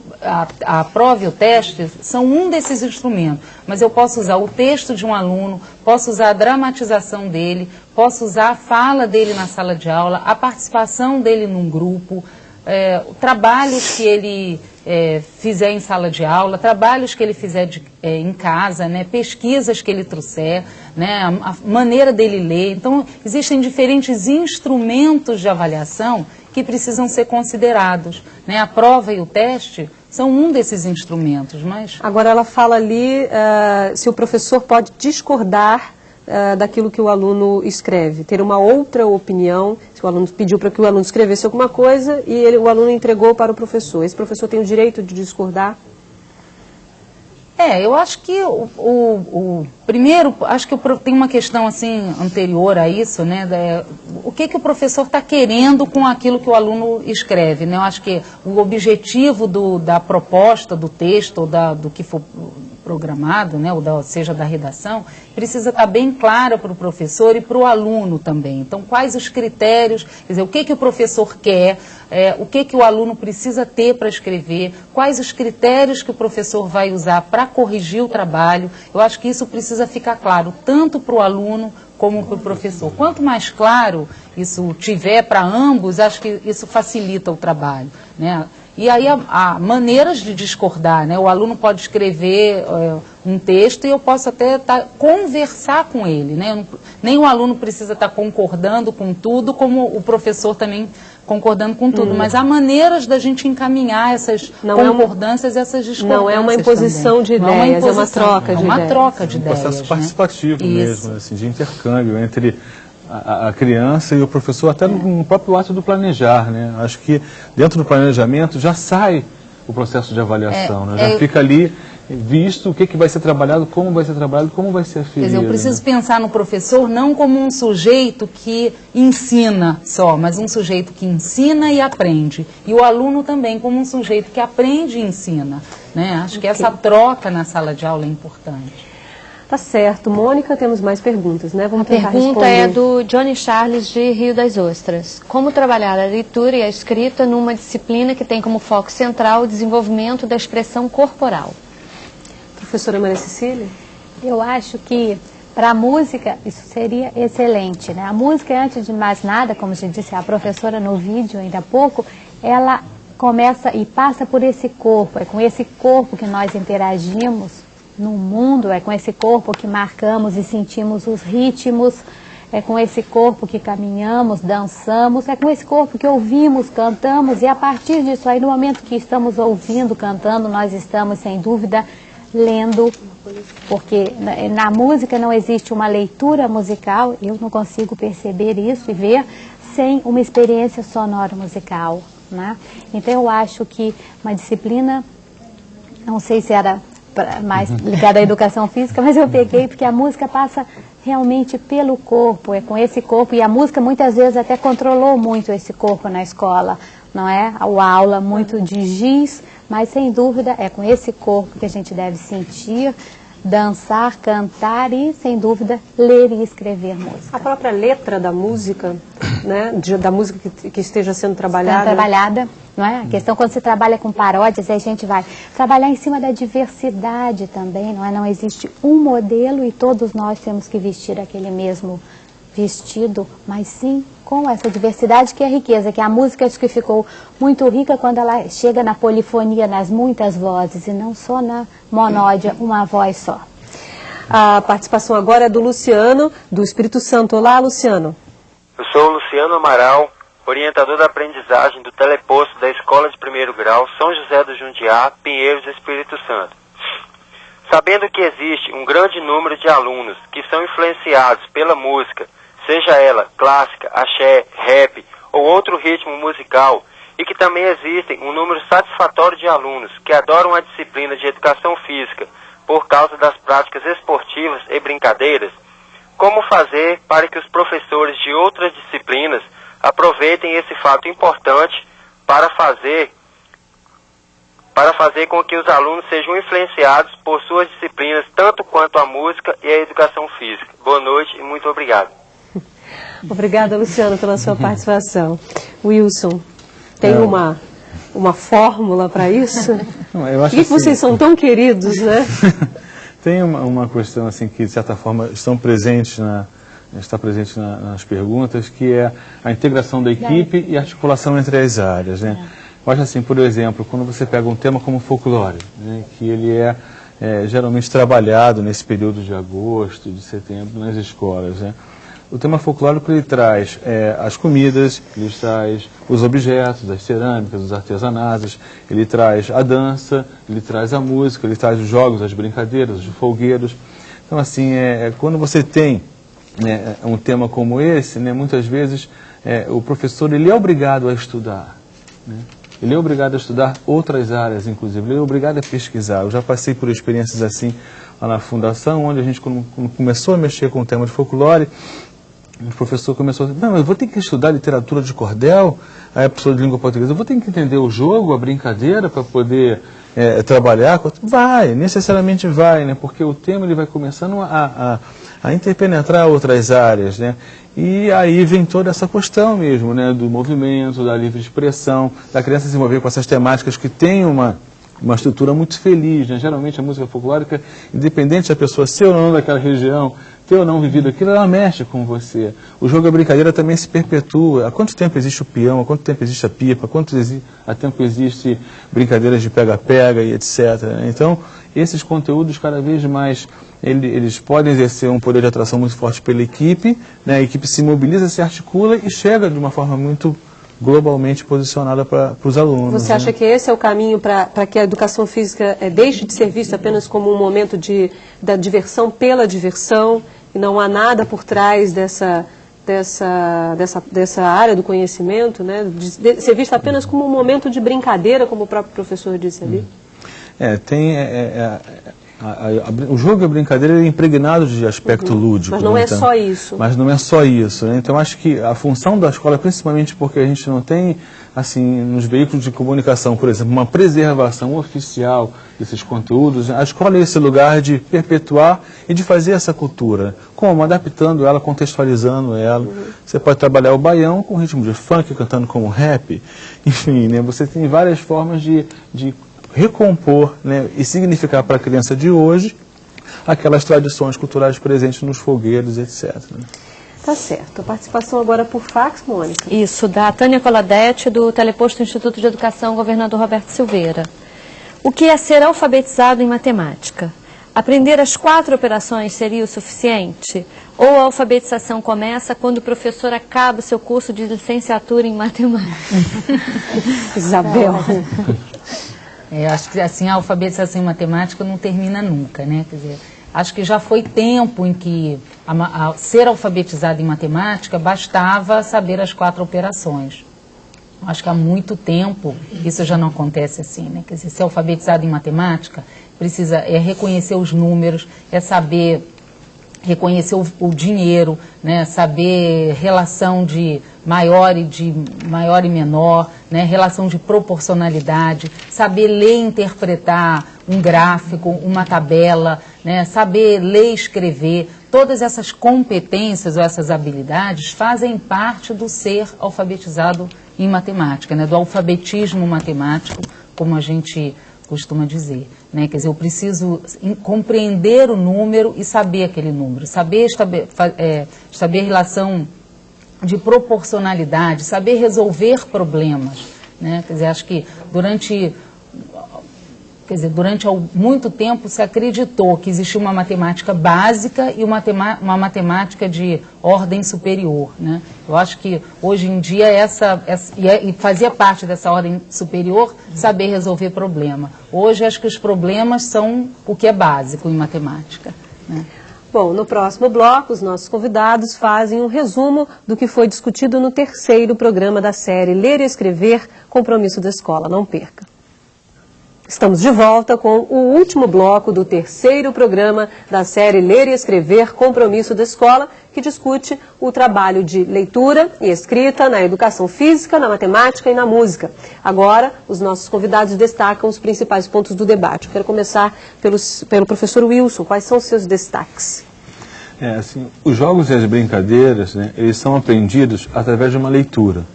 a prova e o teste são um desses instrumentos, mas eu posso usar o texto de um aluno, posso usar a dramatização dele, posso usar a fala dele na sala de aula, a participação dele num grupo, trabalhos que ele fizer em sala de aula, trabalhos que ele fizer em casa, né, pesquisas que ele trouxer, né, a maneira dele ler. Então, existem diferentes instrumentos de avaliação que precisam ser considerados, né? A prova e o teste são um desses instrumentos, mas... Agora ela fala ali se o professor pode discordar daquilo que o aluno escreve, ter uma outra opinião, se o aluno pediu para que o aluno escrevesse alguma coisa e o aluno entregou para o professor. Esse professor tem o direito de discordar? Eu acho que primeiro, acho que tem uma questão assim anterior a isso, né? O que o professor está querendo com aquilo que o aluno escreve, né? Eu acho que o objetivo da proposta, do texto, ou do que for programado, né? Ou seja, da redação, precisa estar bem clara para o professor e para o aluno também. Então, quais os critérios, quer dizer, o que o professor quer, o que o aluno precisa ter para escrever, quais os critérios que o professor vai usar para corrigir o trabalho. Eu acho que isso precisa ficar claro, tanto para o aluno como para o professor. Quanto mais claro isso tiver para ambos, acho que isso facilita o trabalho, né? E aí há maneiras de discordar, né? O aluno pode escrever um texto e eu posso até conversar com ele, né? Nem o aluno precisa estar concordando com tudo, como o professor também concordando com tudo, mas há maneiras da gente encaminhar essas concordâncias e essas discordâncias. Não é uma imposição de ideias, é uma troca de ideias. É uma troca de ideias. Um processo participativo mesmo, assim, de intercâmbio entre a criança e o professor, até no próprio ato do planejar, né? Acho que dentro do planejamento já sai o processo de avaliação, né? Já fica ali visto o que vai ser trabalhado, como vai ser trabalhado, como vai ser aferido. Quer dizer, eu preciso pensar no professor não como um sujeito que ensina só, mas um sujeito que ensina e aprende. E o aluno também como um sujeito que aprende e ensina, né? Acho que essa troca na sala de aula é importante. Tá certo. Mônica, temos mais perguntas, né? Vamos tentar responder. A pergunta é do Johnny Charles, de Rio das Ostras. Como trabalhar a leitura e a escrita numa disciplina que tem como foco central o desenvolvimento da expressão corporal? Professora Maria Cecília? Eu acho que para a música isso seria excelente, né? A música, antes de mais nada, como já disse a professora no vídeo ainda há pouco, ela começa e passa por esse corpo, é com esse corpo que nós interagimos no mundo, é com esse corpo que marcamos e sentimos os ritmos, é com esse corpo que caminhamos, dançamos, é com esse corpo que ouvimos, cantamos, e a partir disso aí, no momento que estamos ouvindo, cantando, nós estamos, sem dúvida, lendo, porque na música não existe uma leitura musical, eu não consigo perceber isso e ver sem uma experiência sonora musical, né? Então eu acho que uma disciplina, não sei se era mais ligada à educação física, mas eu peguei porque a música passa realmente pelo corpo, é com esse corpo, e a música muitas vezes até controlou muito esse corpo na escola, não é? A aula muito de giz, mas sem dúvida é com esse corpo que a gente deve sentir, dançar, cantar e, sem dúvida, ler e escrever música. A própria letra da música né, da música que esteja sendo trabalhada. Não é? A questão quando você trabalha com paródias, aí a gente vai trabalhar em cima da diversidade também, não é? Não existe um modelo e todos nós temos que vestir aquele mesmo vestido, mas sim com essa diversidade que é a riqueza, que a música acho que ficou muito rica quando ela chega na polifonia, nas muitas vozes e não só na monódia, uma voz só. A participação agora é do Luciano, do Espírito Santo. Olá, Luciano. Eu sou o Luciano Amaral, orientador da aprendizagem do teleposto da Escola de Primeiro Grau São José do Jundiá, Pinheiros, Espírito Santo. Sabendo que existe um grande número de alunos que são influenciados pela música, seja ela clássica, axé, rap ou outro ritmo musical, e que também existem um número satisfatório de alunos que adoram a disciplina de educação física por causa das práticas esportivas e brincadeiras, como fazer para que os professores de outras disciplinas aproveitem esse fato importante para fazer com que os alunos sejam influenciados por suas disciplinas, tanto quanto a música e a educação física. Boa noite e muito obrigado. Obrigada, Luciano, pela sua participação. Wilson, tem uma fórmula para isso? Não, eu acho Por que vocês são tão queridos, né? Tem uma questão assim que, de certa forma, está presente nas perguntas, que é a integração da equipe e a articulação entre as áreas, né? Eu acho assim, por exemplo, quando você pega um tema como folclore, né, que ele é geralmente trabalhado nesse período de agosto, de setembro, nas escolas, né? O tema folclórico ele traz as comidas, ele traz os objetos, as cerâmicas, os artesanatos, ele traz a dança, ele traz a música, ele traz os jogos, as brincadeiras, os folguedos. Então, assim, quando você tem um tema como esse, né, muitas vezes o professor ele é obrigado a estudar, né? Ele é obrigado a estudar outras áreas, inclusive, ele é obrigado a pesquisar. Eu já passei por experiências assim lá na fundação, onde a gente, quando começou a mexer com o tema de folclore, o professor começou a dizer, não, eu vou ter que estudar literatura de cordel, aí a professora de língua portuguesa, eu vou ter que entender o jogo, a brincadeira, para poder trabalhar. Vai, necessariamente vai, né? Porque o tema ele vai começando a interpenetrar outras áreas, né? E aí vem toda essa questão mesmo, né? Do movimento, da livre expressão, da criança se envolver com essas temáticas que tem uma estrutura muito feliz, né? Geralmente a música folclórica, independente da pessoa ser ou não daquela região, ter ou não vivido aquilo, ela mexe com você. O jogo da brincadeira também se perpetua. Há quanto tempo existe o peão? Há quanto tempo existe a pipa? Há tempo existe brincadeiras de pega-pega e etc. Então, esses conteúdos cada vez mais, eles podem exercer um poder de atração muito forte pela equipe, né? A equipe se mobiliza, se articula e chega de uma forma muito globalmente posicionada para os alunos. Você acha que esse é o caminho para que a educação física deixe de ser vista apenas como um momento da diversão pela diversão, e não há nada por trás dessa área do conhecimento, né? De ser vista apenas como um momento de brincadeira, como o próprio professor disse ali? O jogo e a brincadeira é impregnado de aspecto lúdico. Mas não é só isso. Mas não é só isso, né? Então, acho que a função da escola, principalmente porque a gente não tem, assim, nos veículos de comunicação, por exemplo, uma preservação oficial desses conteúdos, a escola é esse lugar de perpetuar e de fazer essa cultura. Como? Adaptando ela, contextualizando ela. Você pode trabalhar o baião com ritmo de funk, cantando como rap. Enfim, né? Você tem várias formas de recompor, né, e significar para a criança de hoje aquelas tradições culturais presentes nos folguedos, etc. Tá certo. A participação agora por fax, Mônica. Isso, da Tânia Coladete, do Teleposto Instituto de Educação, Governador Roberto Silveira. O que é ser alfabetizado em matemática? Aprender as 4 operações seria o suficiente? Ou a alfabetização começa quando o professor acaba o seu curso de licenciatura em matemática? Isabel. Eu acho que assim, a alfabetização em matemática não termina nunca, né? Quer dizer, acho que já foi tempo em que ser alfabetizado em matemática bastava saber as 4 operações. Acho que há muito tempo isso já não acontece assim, né? Quer dizer, ser alfabetizado em matemática precisa reconhecer os números, saber reconhecer o dinheiro, né? Saber relação de maior e menor, né? Relação de proporcionalidade, saber ler e interpretar um gráfico, uma tabela, né? Saber ler e escrever. todas essas competências ou essas habilidades fazem parte do ser alfabetizado em matemática, né? Do alfabetismo matemático, como a gente costuma dizer, né? Quer dizer, eu preciso compreender o número e saber aquele número, saber estabelecer relação de proporcionalidade, saber resolver problemas, né? Quer dizer, acho que durante muito tempo se acreditou que existia uma matemática básica e uma matemática de ordem superior, né? Eu acho que hoje em dia e fazia parte dessa ordem superior saber resolver problema. Hoje acho que os problemas são o que é básico em matemática, né? Bom, no próximo bloco, os nossos convidados fazem um resumo do que foi discutido no 3º programa da série Ler e Escrever, Compromisso da Escola. Não perca. Estamos de volta com o último bloco do 3º programa da série Ler e Escrever, Compromisso da Escola, que discute o trabalho de leitura e escrita na educação física, na matemática e na música. Agora, os nossos convidados destacam os principais pontos do debate. Eu quero começar pelo professor Wilson. Quais são os seus destaques? Os jogos e as brincadeiras, né, eles são aprendidos através de uma leitura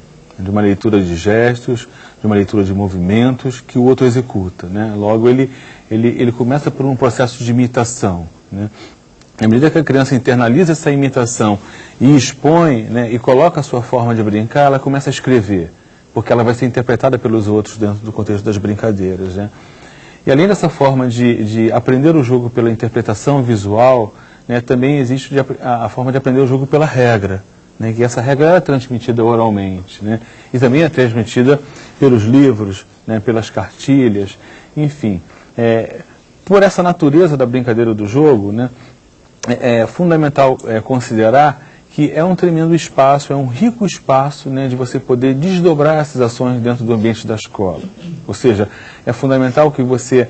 de gestos, de uma leitura de movimentos que o outro executa, né? Logo, ele começa por um processo de imitação, né? À medida que a criança internaliza essa imitação e expõe, né, e coloca a sua forma de brincar, ela começa a escrever, porque ela vai ser interpretada pelos outros dentro do contexto das brincadeiras, né? E além dessa forma de aprender o jogo pela interpretação visual, né, também existe a forma de aprender o jogo pela regra, né, que essa regra é transmitida oralmente, né, e também é transmitida pelos livros, né, pelas cartilhas, enfim. Por essa natureza da brincadeira do jogo, né, é fundamental considerar que é um tremendo espaço, é um rico espaço, né, de você poder desdobrar essas ações dentro do ambiente da escola. Ou seja, é fundamental que você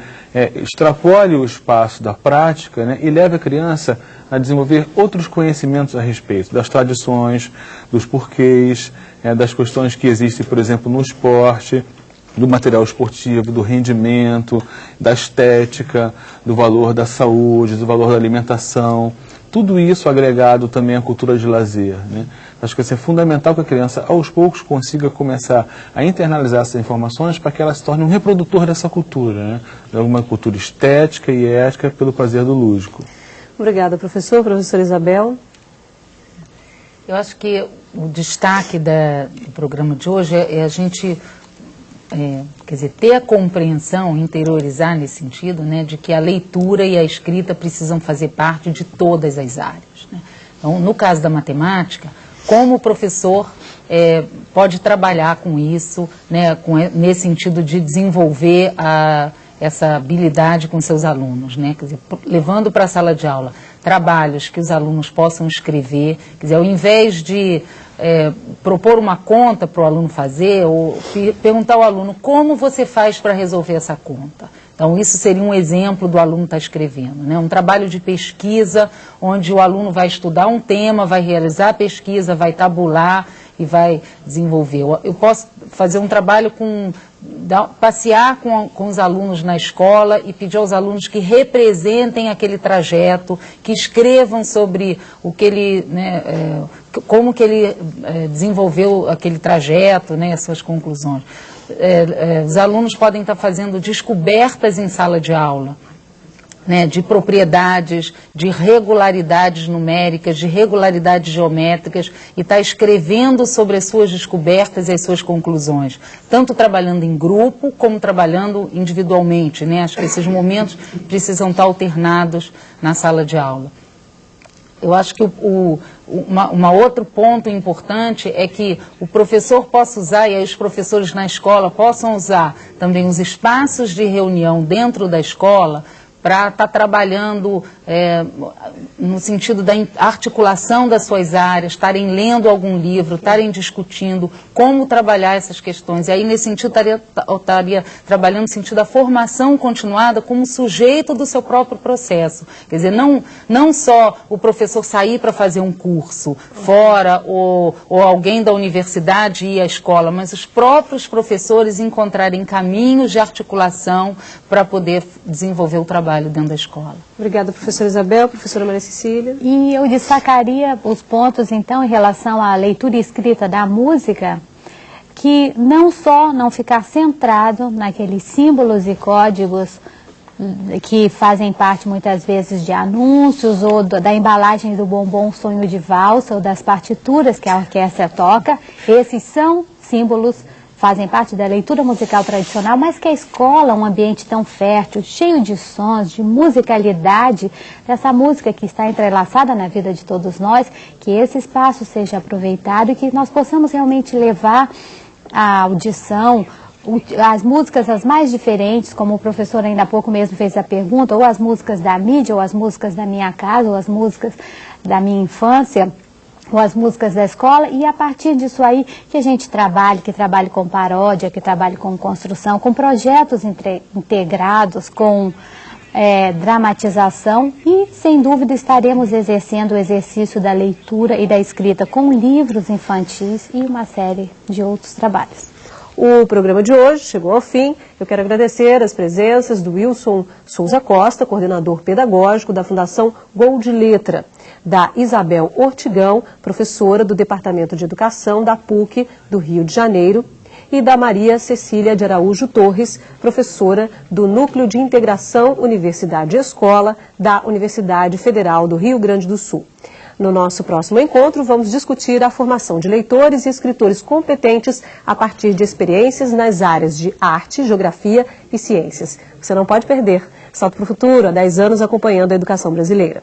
extrapole o espaço da prática, né, e leve a criança a desenvolver outros conhecimentos a respeito das tradições, dos porquês, das questões que existem, por exemplo, no esporte, do material esportivo, do rendimento, da estética, do valor da saúde, do valor da alimentação. Tudo isso agregado também à cultura de lazer, né? Acho que é fundamental que a criança, aos poucos, consiga começar a internalizar essas informações para que ela se torne um reprodutor dessa cultura, né? De uma cultura estética e ética pelo prazer do lúdico. Obrigada, professor. Professora Isabel. Eu acho que o destaque do programa de hoje é a gente ter a compreensão, interiorizar nesse sentido, né, de que a leitura e a escrita precisam fazer parte de todas as áreas, né? Então, no caso da matemática, como o professor pode trabalhar com isso, né, nesse sentido de desenvolver essa habilidade com seus alunos, né? Quer dizer, levando para a sala de aula trabalhos que os alunos possam escrever, quer dizer, ao invés de propor uma conta para o aluno fazer, ou perguntar ao aluno como você faz para resolver essa conta. Então, isso seria um exemplo do aluno estar escrevendo, né? Um trabalho de pesquisa, onde o aluno vai estudar um tema, vai realizar a pesquisa, vai tabular e vai desenvolver. Eu posso fazer um trabalho passear com os alunos na escola e pedir aos alunos que representem aquele trajeto, que escrevam sobre o que ele, né, como que ele desenvolveu aquele trajeto, né, as suas conclusões. Os alunos podem estar fazendo descobertas em sala de aula, né, de propriedades, de regularidades numéricas, de regularidades geométricas, e está escrevendo sobre as suas descobertas e as suas conclusões, tanto trabalhando em grupo como trabalhando individualmente, né? Acho que esses momentos precisam estar alternados na sala de aula. Eu acho que outro ponto importante é que o professor possa usar, e aí os professores na escola possam usar também os espaços de reunião dentro da escola para estar trabalhando no sentido da articulação das suas áreas, estarem lendo algum livro, estarem discutindo como trabalhar essas questões. E aí, nesse sentido, estaria trabalhando no sentido da formação continuada como sujeito do seu próprio processo. Quer dizer, não só o professor sair para fazer um curso fora, ou alguém da universidade ir à escola, mas os próprios professores encontrarem caminhos de articulação para poder desenvolver o trabalho dentro da escola. Obrigada, professora. professora Isabel, professora Maria Cecília. E eu destacaria os pontos, então, em relação à leitura e escrita da música, que não só não ficar centrado naqueles símbolos e códigos que fazem parte muitas vezes de anúncios ou da embalagem do bombom Sonho de Valsa ou das partituras que a orquestra toca. Esses são símbolos, fazem parte da leitura musical tradicional, mas que a escola, um ambiente tão fértil, cheio de sons, de musicalidade, dessa música que está entrelaçada na vida de todos nós, que esse espaço seja aproveitado e que nós possamos realmente levar a audição, as músicas as mais diferentes, como o professor ainda há pouco mesmo fez a pergunta, ou as músicas da mídia, ou as músicas da minha casa, ou as músicas da minha infância, ou as músicas da escola, e a partir disso aí que a gente trabalhe, que trabalhe com paródia, que trabalhe com construção, com projetos integrados, com dramatização, e sem dúvida estaremos exercendo o exercício da leitura e da escrita com livros infantis e uma série de outros trabalhos. O programa de hoje chegou ao fim. Eu quero agradecer as presenças do Wilson Souza Costa, coordenador pedagógico da Fundação Gol de Letra, da Isabel Ortigão, professora do Departamento de Educação da PUC do Rio de Janeiro, e da Maria Cecília de Araújo Torres, professora do Núcleo de Integração Universidade e Escola da Universidade Federal do Rio Grande do Sul. No nosso próximo encontro, vamos discutir a formação de leitores e escritores competentes a partir de experiências nas áreas de arte, geografia e ciências. Você não pode perder. Salto para o Futuro, há 10 anos acompanhando a educação brasileira.